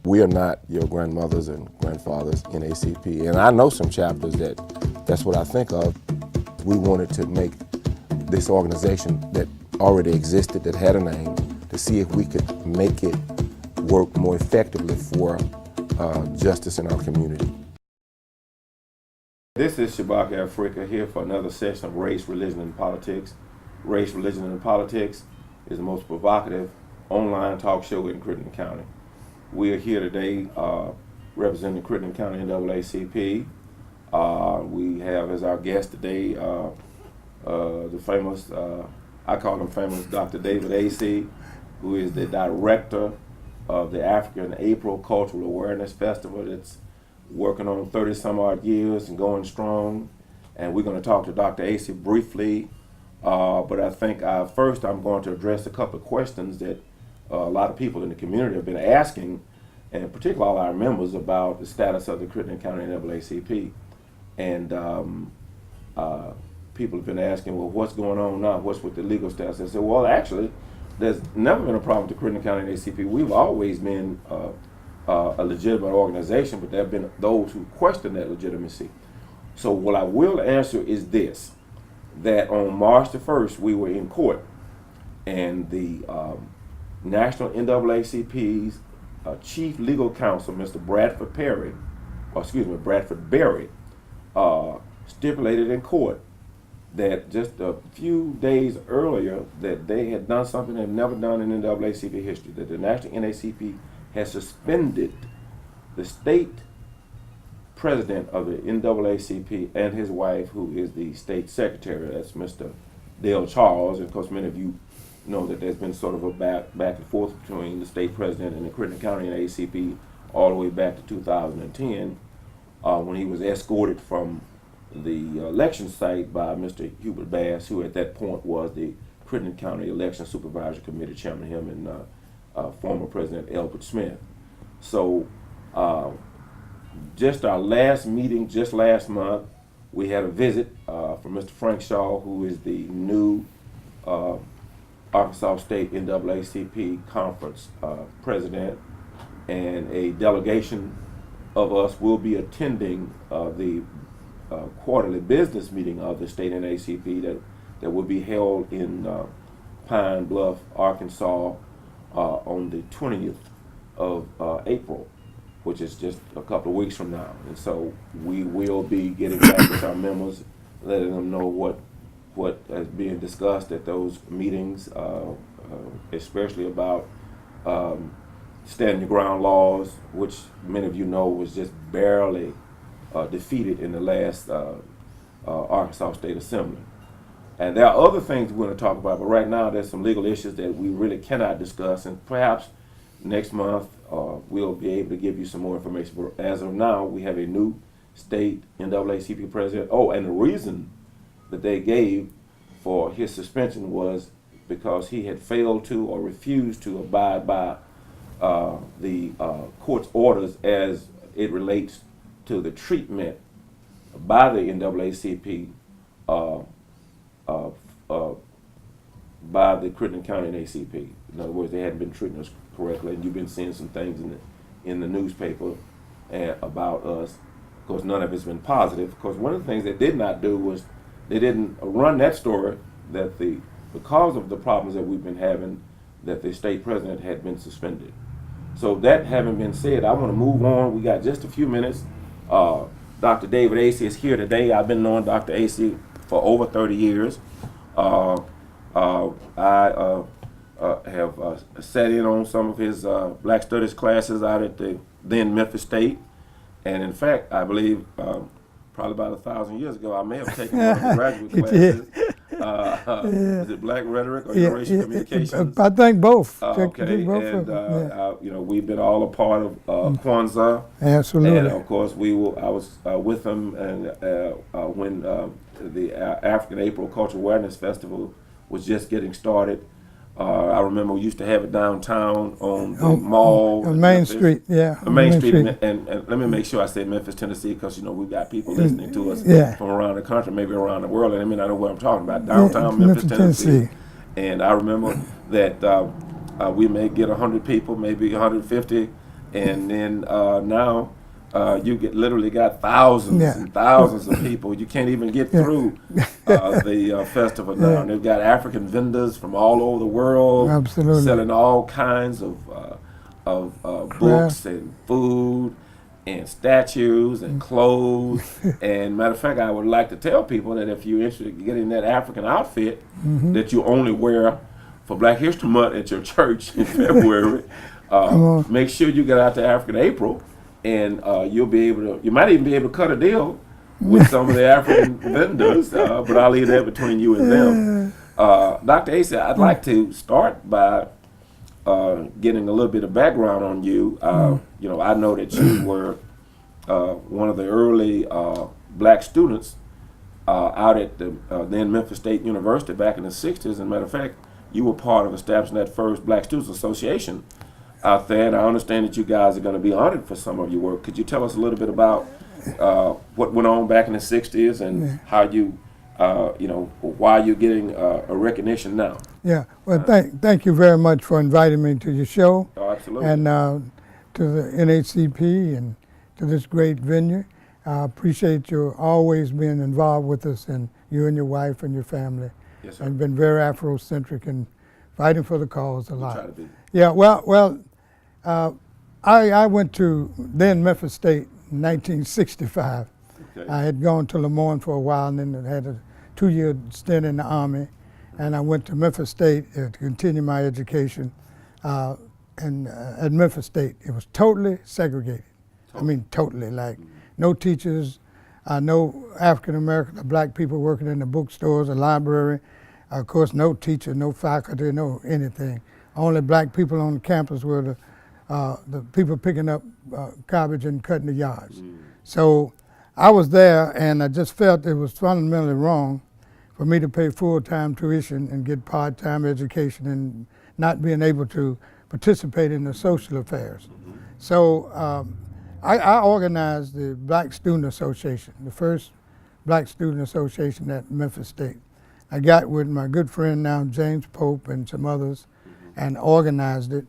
We are not your grandmothers and grandfathers in ACP, and I know some chapters that's what I think of. We wanted to make this organization that already existed, that had a name, to see if we could make it work more effectively for justice in our community. This is Shabaka Afrika here for another session of Race, Religion, and Politics. Race, Religion, and Politics is the most provocative online talk show in Crittenden County. We are here today representing Crittenden County NAACP. We have as our guest today the famous, I call him famous, Dr. David Acey, who is the director of the African April Cultural Awareness Festival that's working on 30 some odd years and going strong. And we're going to talk to Dr. Acey briefly, but I think first I'm going to address a couple of questions that a lot of people in the community have been asking, and particularly all our members, about the status of the Crittenden County NAACP. And people have been asking, well, what's going on now? What's with the legal status? I said, well, actually, there's never been a problem with the Crittenden County NAACP. We've always been a legitimate organization, but there have been those who question that legitimacy. So what I will answer is this, that on March the 1st, we were in court, and the National NAACP's Chief Legal Counsel, Mr. Bradford Berry, stipulated in court that just a few days earlier that they had done something they've never done in NAACP history, that the National NAACP has suspended the state president of the NAACP and his wife, who is the state secretary. That's Mr. Dale Charles. And of course, many of you know that there's been sort of a back and forth between the state president and the Crittenden County NAACP all the way back to 2010 when he was escorted from the election site by Mr. Hubert Bass, who at that point was the Crittenden County Election Supervisory Committee chairman, him and former President Elbert Smith. So just our last meeting, just last month, we had a visit from Mr. Frank Shaw, who is the new Arkansas State NAACP Conference president, and a delegation of us will be attending the quarterly business meeting of the state NAACP that will be held in Pine Bluff, Arkansas on the 20th of April, which is just a couple of weeks from now. And so we will be getting back with our members, letting them know what is being discussed at those meetings, especially about stand your ground laws, which many of you know was just barely defeated in the last Arkansas State Assembly. And there are other things we're going to talk about, but right now there's some legal issues that we really cannot discuss, and perhaps next month we'll be able to give you some more information. But as of now, we have a new state NAACP president. Oh, and the reason that they gave for his suspension was because he had failed to or refused to abide by the court's orders as it relates to the treatment by the NAACP by the Crittenden County NAACP. In other words, they hadn't been treating us correctly, and you've been seeing some things in the newspaper about us. Of course, none of it's been positive. Of course, one of the things they did not do was they didn't run that story that because of the problems that we've been having, that the state president had been suspended. So that having been said, I want to move on. We got just a few minutes. Dr. David Acey is here today. I've been knowing Dr. Acey for over 30 years. I have sat in on some of his Black Studies classes out at the then Memphis State. And in fact, I believe probably about 1,000 years ago, I may have taken one of the graduate classes. Is it Black Rhetoric or Eurasian Communications? I think both. Okay, and you know, we've been all a part of Kwanzaa. Absolutely. And of course, I was with them, and when the African April Cultural Awareness Festival was just getting started. I remember we used to have it downtown on the mall. On Main Street, yeah. On Main Street. And let me make sure I say Memphis, Tennessee, because, you know, we've got people listening to us from around the country, maybe around the world, and I mean, I know what I'm talking about. Downtown Memphis, Tennessee. And I remember that we may get 100 people, maybe 150, and then now you literally got thousands and thousands of people. You can't even get through the festival now. They've got African vendors from all over the world, absolutely, selling all kinds of books and food and statues and clothes. And matter of fact, I would like to tell people that if you're interested in getting that African outfit that you only wear for Black History Month at your church in February, make sure you get out to African April, and you'll be able to. You might even be able to cut a deal with some of the African vendors, but I'll leave that between you and them. Dr. Acey, I'd like to start by getting a little bit of background on you. You know, I know that you were one of the early Black students out at the then Memphis State University back in the 60s. As a matter of fact, you were part of establishing that first Black Students Association out there, and I understand that you guys are going to be honored for some of your work. Could you tell us a little bit about what went on back in the 60s and how you, you know, why you're getting a recognition now? Yeah, well, thank you very much for inviting me to your show. Oh, absolutely. And to the NAACP and to this great venue. I appreciate you always being involved with us, and you and your wife and your family. Yes, sir. And been very Afrocentric and fighting for the cause a lot. Try to be. Yeah, well, I went to then Memphis State in 1965. Okay. I had gone to Lemoyne for a while and then had a 2-year stint in the Army. And I went to Memphis State to continue my education. And at Memphis State, it was totally segregated. I mean, totally, like no teachers, no African-American or Black people working in the bookstores or library. Of course, no teacher, no faculty, no anything. Only Black people on the campus were the people picking up garbage and cutting the yards. So I was there, and I just felt it was fundamentally wrong for me to pay full-time tuition and get part-time education and not being able to participate in the social affairs. So I organized the Black Student Association, the first Black Student Association at Memphis State. I got with my good friend now, James Pope, and some others, and organized it.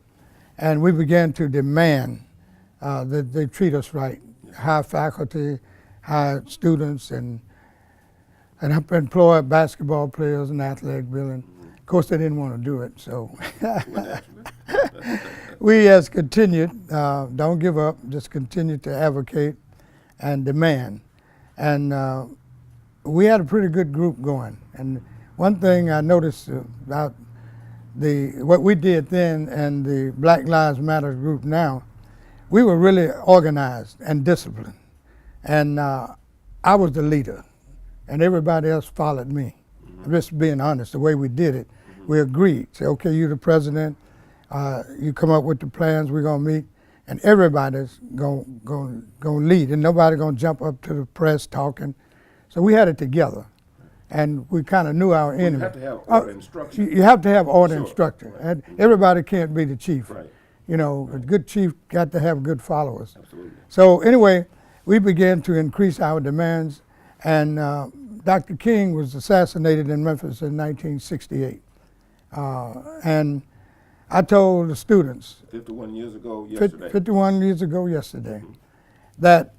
And we began to demand that they treat us right, hire faculty, hire students, and employ basketball players and athletic building. Of course, they didn't want to do it, so we has continued, don't give up, just continue to advocate and demand. And we had a pretty good group going. And one thing I noticed about what we did then and the Black Lives Matter group now, we were really organized and disciplined. And I was the leader, and everybody else followed me. Just being honest, the way we did it, we agreed. Say, okay, you're the president, you come up with the plans, we're gonna meet, and everybody's gonna lead, and nobody gonna jump up to the press talking. So we had it together, and we kind of knew our enemy. You have to have order and structure. You have to have order and Sure. structure. Right. And everybody can't be the chief. Right. You know, a good chief got to have good followers. Absolutely. So anyway, we began to increase our demands, and Dr. King was assassinated in Memphis in 1968. And I told the students, 51 years ago yesterday. 51 years ago yesterday, that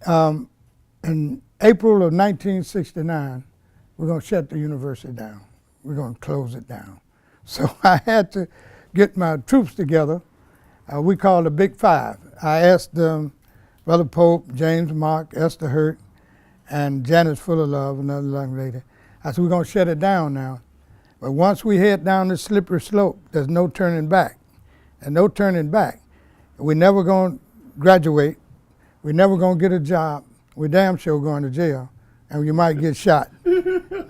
in April of 1969, we're going to shut the university down. We're going to close it down. So I had to get my troops together. We called the Big Five. I asked Brother Pope, James Mark, Esther Hurt, and Janice Fullerlove, another young lady. I said, we're going to shut it down now. But once we head down this slippery slope, there's no turning back. And no turning back. We're never going to graduate. We're never going to get a job. We're damn sure going to jail. And you might get shot.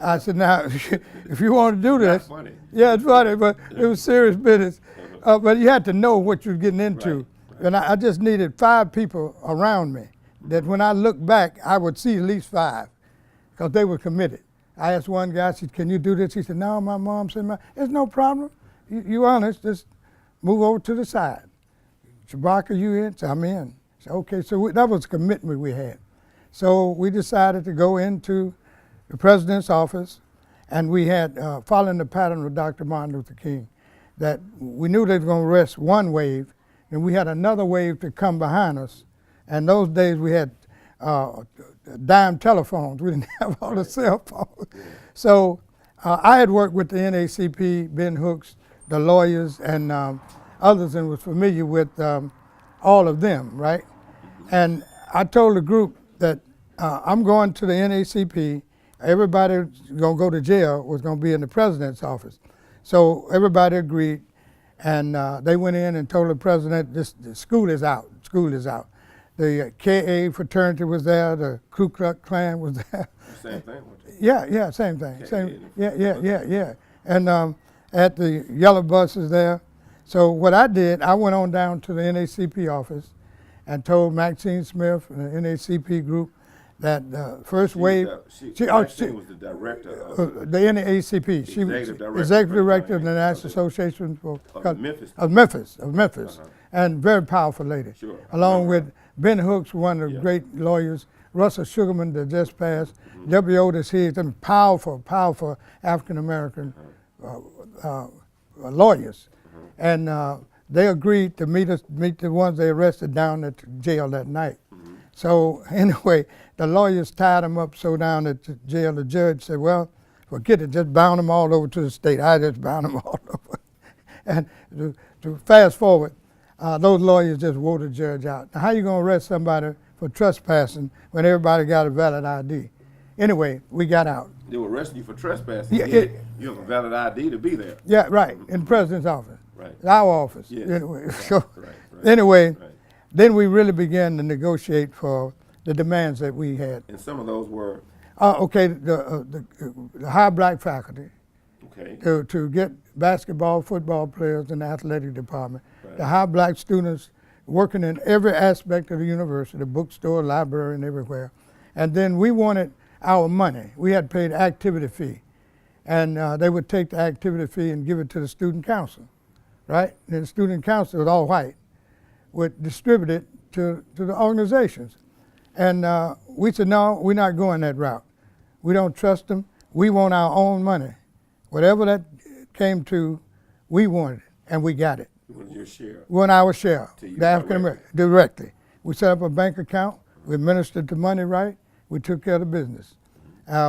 I said, now, if you want to do this. That's funny. Yeah, it's funny, but it was serious business. But you had to know what you're getting into. Right. And I just needed 5 people around me that when I look back, I would see at least 5 because they were committed. I asked one guy, I said, can you do this? He said, no, my mom said, it's no problem. You honest, just move over to the side. Shabaka, you in? So I'm in. So, okay, so that was a commitment we had. So we decided to go into the president's office, and we had, following the pattern of Dr. Martin Luther King, that we knew they were going to arrest one wave, and we had another wave to come behind us. And those days we had dime telephones. We didn't have all the cell phones. Yeah. So I had worked with the NAACP, Ben Hooks, the lawyers, and others, and was familiar with all of them, right? And I told the group that I'm going to the NAACP. Everybody gonna go to jail was gonna be in the president's office. So everybody agreed, and they went in and told the president, the school is out, school is out. The KA fraternity was there, the Ku Klux Klan was there. Same thing. Yeah, same thing. Same, yeah. And at the yellow buses there. So what I did, I went on down to the NAACP office and told Maxine Smith and the NAACP group that the first wave. Maxine was the director of the NAACP. She was executive director of the National Association of Memphis. Of Memphis, and very powerful lady. Sure. Along with Ben Hooks, one of the great lawyers, Russell Sugarman that just passed, W. Otis Higgs, and powerful African American lawyers, and they agreed to meet the ones they arrested down at the jail that night. So anyway, the lawyers tied them up so down at the jail. The judge said, "Well, forget it, just bound them all over to the state." I just bound them all over. And to fast forward, those lawyers just wore the judge out. Now, how you gonna arrest somebody for trespassing when everybody got a valid ID? Anyway, we got out. They were arresting you for trespassing. Yeah, you have a valid ID to be there. Yeah, right, in the president's office. Right. Our office. Yes. Anyway, Right, so right. anyway, Right. then we really began to negotiate for the demands that we had. And some of those were Okay, the high black faculty okay. to get basketball, football players in the athletic department. Right. The high black students working in every aspect of the university, the bookstore, library, and everywhere. And then we wanted our money. We had paid activity fee. And they would take the activity fee and give it to the student council, right? And the student council was all white, would distribute it to the organizations. And we said, no, we're not going that route. We don't trust them. We want our own money. Whatever that came to, we wanted it, and we got it. You wanted your share. We want our share, To you the African American, directly. We set up a bank account. We administered the money right. We took care of the business.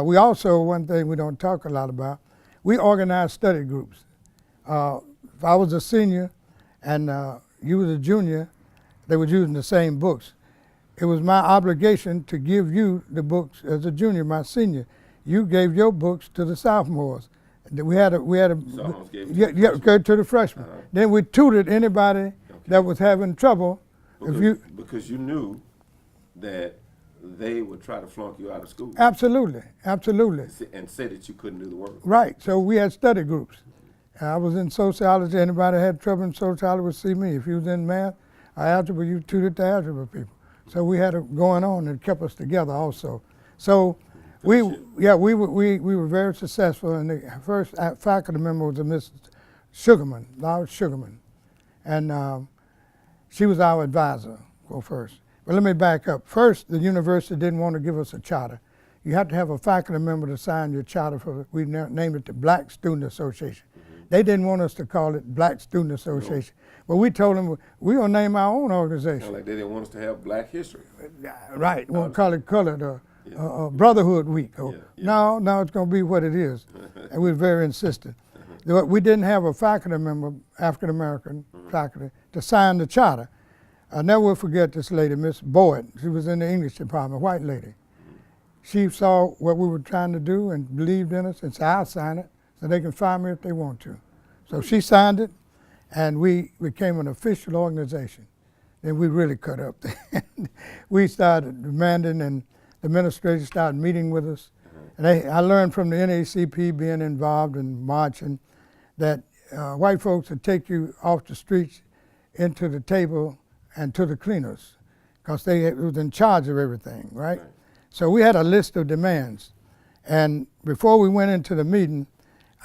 We also, one thing we don't talk a lot about, we organized study groups. If I was a senior and you was a junior, they were using the same books. It was my obligation to give you the books as a junior, my senior. You gave your books to the sophomores. We had a Sophomores gave it to the go to the freshmen. Then we tutored anybody that was having trouble. Because you knew that they would try to flunk you out of school. Absolutely. And say that you couldn't do the work. Right, so we had study groups. I was in sociology. Anybody had trouble in sociology would see me. If you was in math or algebra, you tutored the algebra people. So we had it going on and kept us together also. So we were very successful, and the first faculty member was a Miss Sugarman, Laura Sugarman, and she was our advisor. Go first. But let me back up. First, the university didn't want to give us a charter. You have to have a faculty member to sign your charter for. We named it the Black Student Association. They didn't want us to call it Black Student Association. But we told them we're going to name our own organization. Like they didn't want us to have black history. Right. We won't call it Colored or Brotherhood Week. Or, No, it's going to be what it is. And we were very insistent. We didn't have a faculty member, African American faculty, to sign the charter. I'll never forget this lady, Miss Boyd. She was in the English department, white lady. She saw what we were trying to do and believed in us and said, I'll sign it so they can fire me if they want to. So she signed it, and we became an official organization. Then we really cut up. We started demanding, and the administration started meeting with us. And I learned from the NAACP being involved in marching that white folks would take you off the streets into the table and to the cleaners, because they was in charge of everything, right? So we had a list of demands. And before we went into the meeting,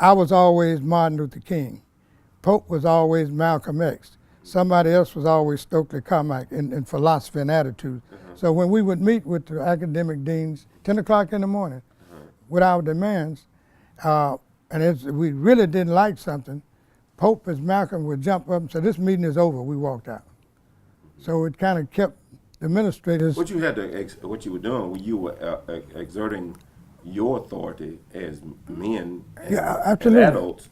I was always Martin Luther King. Pope was always Malcolm X. Somebody else was always Stokely Carmichael in philosophy and attitude. So when we would meet with the academic deans, 10 o'clock in the morning, with our demands, and if we really didn't like something, Pope as Malcolm would jump up and say, this meeting is over. We walked out. So it kind of kept the administrators. What you had to, what you were doing, you were exerting your authority as men and, Yeah, and absolutely. adults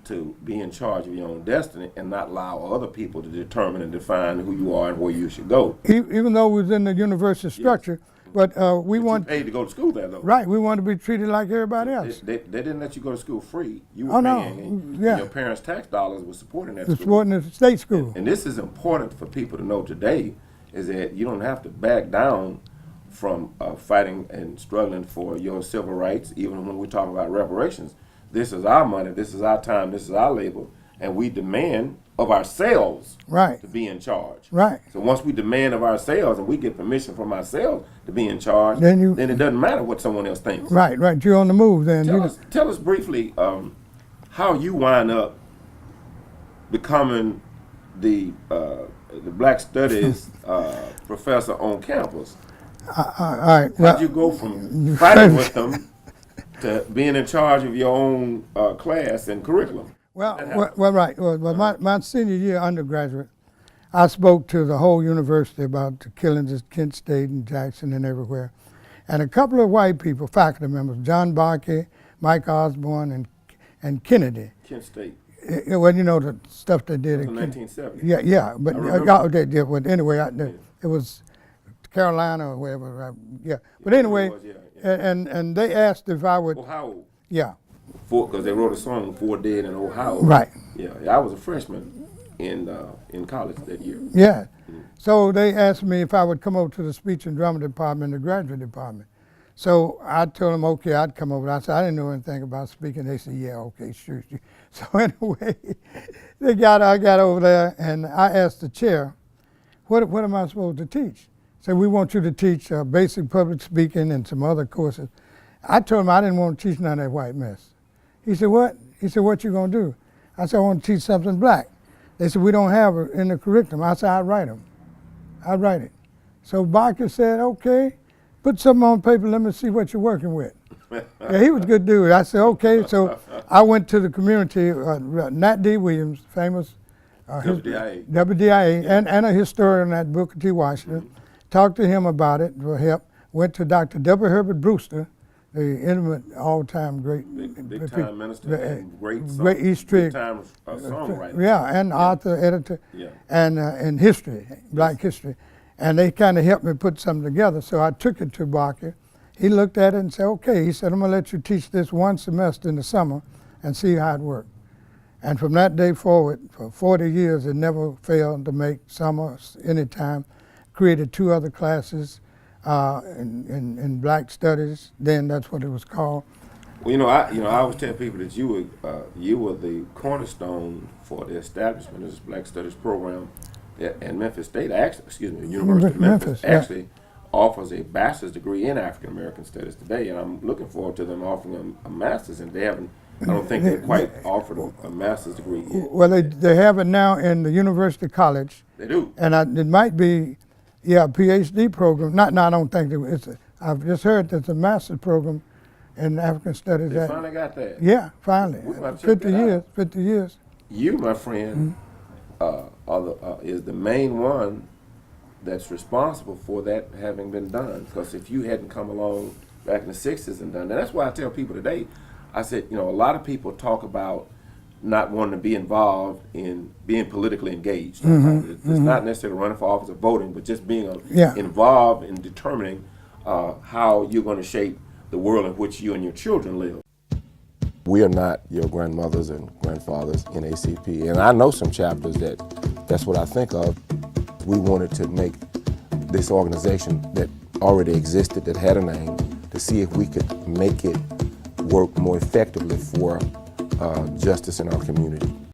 to be in charge of your own destiny and not allow other people to determine and define who you are and where you should go. Even though we was in the university structure, but we But want you paid to go to school there, though. right. We want to be treated like everybody else. They didn't let you go to school free. You were Oh, no. paying, and Yeah. your parents' tax dollars were supporting that It's school. supporting the state school. And this is important for people to know today, is that you don't have to back down from fighting and struggling for your civil rights, even when we talk about reparations. This is our money, this is our time, this is our labor, and we demand of ourselves Right. to be in charge. Right. So once we demand of ourselves and we get permission from ourselves to be in charge, Then it doesn't matter what someone else thinks. Right. Right. You're on the move then. Tell us briefly how you wind up becoming the Black Studies professor on campus. All right. How'd you go from fighting with them to being in charge of your own class and curriculum? Right. Well, my senior year undergraduate, I spoke to the whole university about the killings at Kent State and Jackson and everywhere. And a couple of white people, faculty members, John Barkey, Mike Osborne, and Kennedy. Kent State. Well, you know the stuff they did In in 1970. Yeah, but I remember. they did. But anyway, it was Carolina or wherever. Yeah, but anyway, It was, yeah. and they asked if I would. Well, how old? Yeah, Because they wrote a song, Four Dead in Ohio. right. Yeah, I was a freshman in college that year. Yeah. So they asked me if I would come over to the speech and drama department, the graduate department. So I told them, okay, I'd come over. I said, I didn't know anything about speaking. They said, yeah, okay, sure. So anyway, I got over there and I asked the chair, what am I supposed to teach? So we want you to teach basic public speaking and some other courses. I told him I didn't want to teach none of that white mess. He said, what? He said, what you gonna do? I said, I want to teach something black. They said, we don't have it in the curriculum. I said, I'll write them. I'll write it. So Barker said, okay, put something on paper, let me see what you're working with. Yeah, he was a good dude. I said, okay. So I went to the community, Nat D. Williams, famous WDIA, and a historian at Booker T. Washington, talked to him about it for help, went to Dr. W. Herbert Brewster, the intimate, all-time great Big time minister and great East Street time songwriter. Yeah, and author, editor, and in history, black history. And they kind of helped me put something together. So I took it to Barker. He looked at it and said, okay. He said, I'm going to let you teach this one semester in the summer and see how it worked. And from that day forward, for 40 years, it never failed to make summer anytime. Created 2 other classes in black studies. Then that's what it was called. Well, I always tell people that you were the cornerstone for the establishment of this Black Studies program at Memphis State. University of Memphis actually offers a bachelor's degree in African American Studies today, and I'm looking forward to them offering a master's. And they haven't. I don't think they quite offered a master's degree yet. Well, they have it now in the University College. They do. And it might be, a PhD program. I don't think I've just heard there's a master's program in African Studies. They finally got that. Yeah, finally. We might check 50 that years. out. 50 years. You, my friend, is the main one that's responsible for that having been done. Because if you hadn't come along back in the 60s and done that, that's why I tell people today, I said, a lot of people talk about not wanting to be involved in being politically engaged. It's not necessarily running for office or voting, but just being involved in determining how you're going to shape the world in which you and your children live. We are not your grandmothers and grandfathers in ACP, and I know some chapters that's what I think of. We wanted to make this organization that already existed, that had a name, to see if we could make it work more effectively for justice in our community.